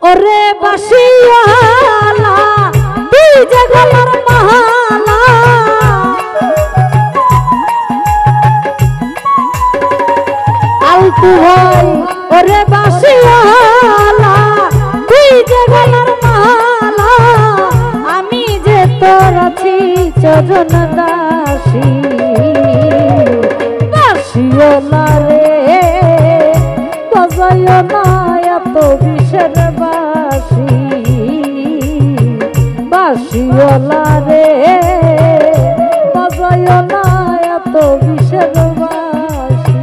ওরে বাসিওয়ালা তুই যে গলার মালা আলতু ভাই ওরে বাসিওয়ালা তুই যে গলার মালা আমি যে তোর আছি চরণ দাসী বাসিওয়ালা রে বাজায় না এত বিষের বাসি বাসিওয়ালা রে বাজায় না এত বিষের বাসি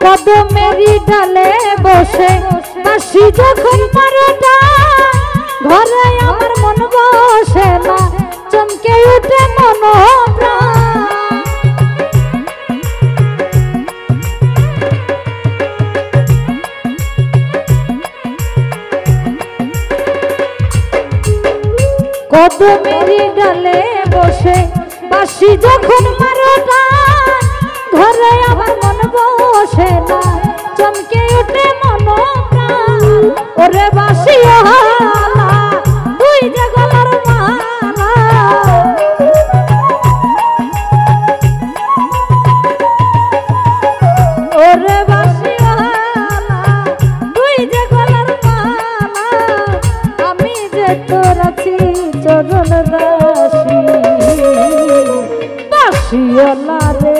কদমেরি ডালে বসে বাঁশি যখন মারোটা ঘরে আমার মন বসে না চমকে উঠে মন কদমেরি ডালে বসে বাঁশি যখন মারোটা ঘরে আমার মন বসে না চমকে উঠে মন প্রাণ ওরে বাসিওয়ালা তুই যে গলার মালা ওরে বাসিওয়ালা তুই যে গলার মালা আমি যে তোর আছি চরণ দাসী বাসিওয়ালা রে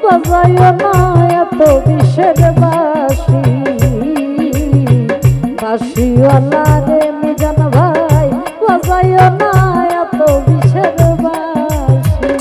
বাজায় না এত বিষের বাসি বাসিওয়ালা রে মিজান ভাই বাজায় না এত বিষের বাসি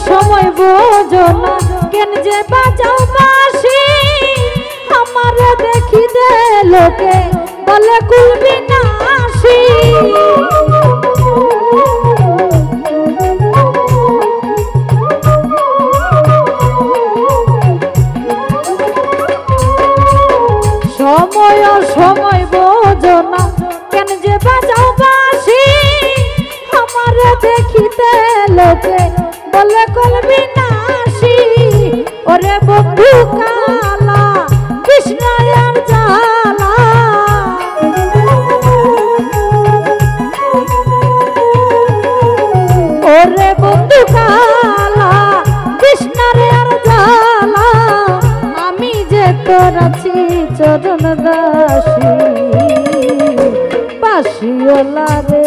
সময় বোঝো না কেন যে বাজাও বাঁশি আমার দেখিতে লোকে বলে কুলবি নাসি সময় বোঝো না কেন যে বাজাও বাঁশি আমার দেখিতে লোকে বলে কলবি নাসি ওরে বন্ধু কালা কৃষ্ণায়ার জালা ওরে বন্ধু কালা কৃষ্ণায়ার জালা আমি যে তোর আছি চরণ দাসী বাসিওয়ালা রে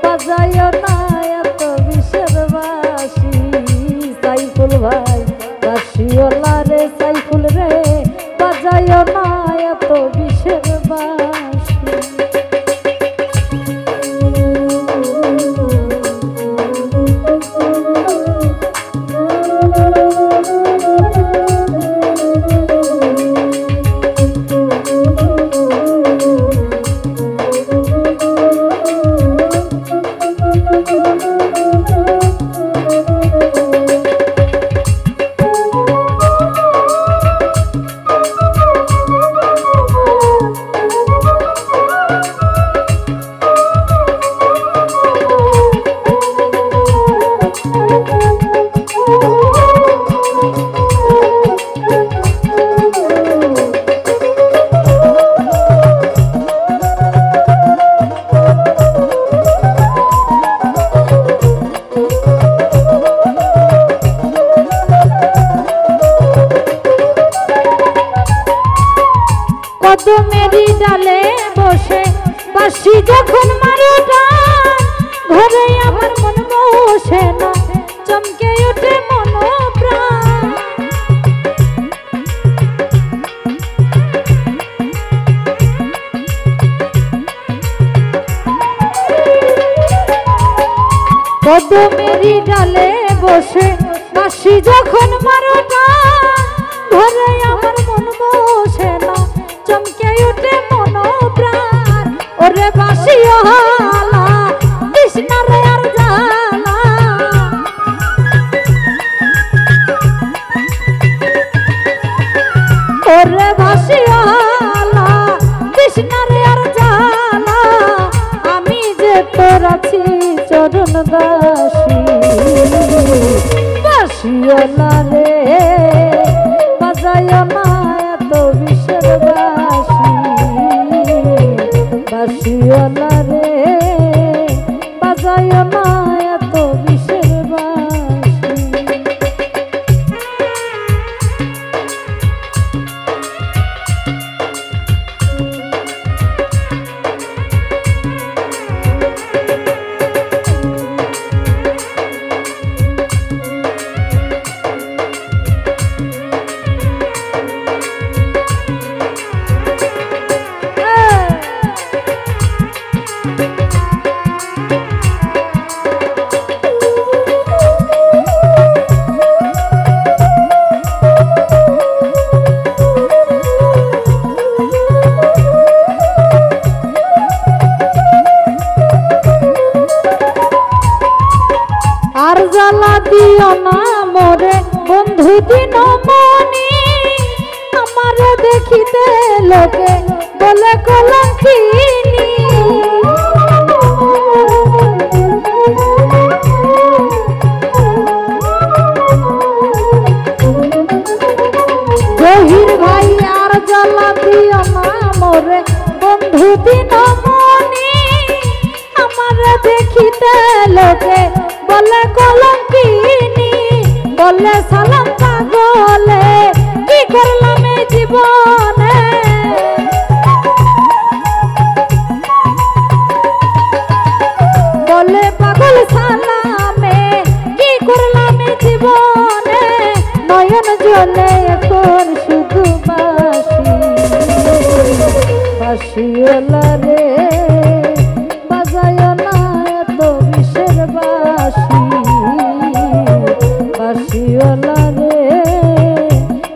বাজায় না এত বিষের বাসি সাইফুল ভাই বাসিওয়ালা রে সাইফুল রে বাজায় না এত বিষের বাসি কদমেরই ডালে বসে বাঁশি যখন মারো টান, ঘরে আমার মন বসে না, চমকে ওঠে মন প্রাণ। কদমেরই ডালে বসে বাঁশি যখন মারো টান, ঘরে আমার মন বসে না, চমকে ওঠে মন প্রাণ। ওরে বাঁশি হালা কৃষ্ণারে আর জালা, ওরে বাঁশি হালা কৃষ্ণারে আর জালা, আমি যে তোর আছি চরণ দাসী। বাঁশিওয়ালা রে বাজায় না এত বিষের বাঁশি, বাঁশিওয়ালা রে বাজায় না এত বিষের বাঁশি। আর জ্বালা দিও না মোরে বন্ধু দিনমণি, আমার দেখিতে লোকে বলে কলঙ্কিনী। জহির ভাই আর জ্বালা দিও না মোরে বন্ধু দিনমণি, আমার দেখিতে লোকে বলে কলঙ্কিনী। বলে সালাম পাগলে কি করলাম এই জীবনে, বলে পাগল সালামে কি করলাম এই জীবনে। নয়ন জলে এখন শুধু বাঁশি, বাঁশিওয়ালা রে বাজায় না এত বিষের বাঁশি, বাঁশিওয়ালা রে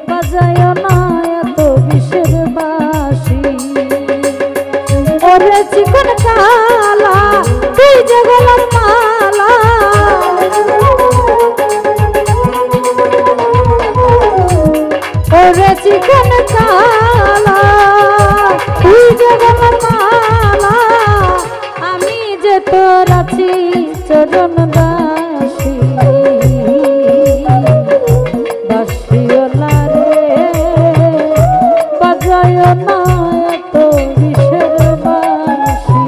বাজায় না এত বিষের বাঁশি। ওরে চিকন কালা তুই যে গলার মালা, ওরে চিকন কালা তুই যে গলার মালা, আমি যে তোর আছি চরণ দাসী। বাঁশিওয়ালা রে বাজায় না এত বিষের বাঁশি,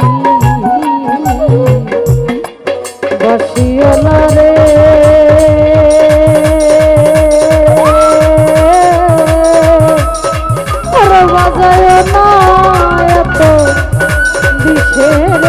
বাঁশিওয়ালা রে বাজায় না এত বিষের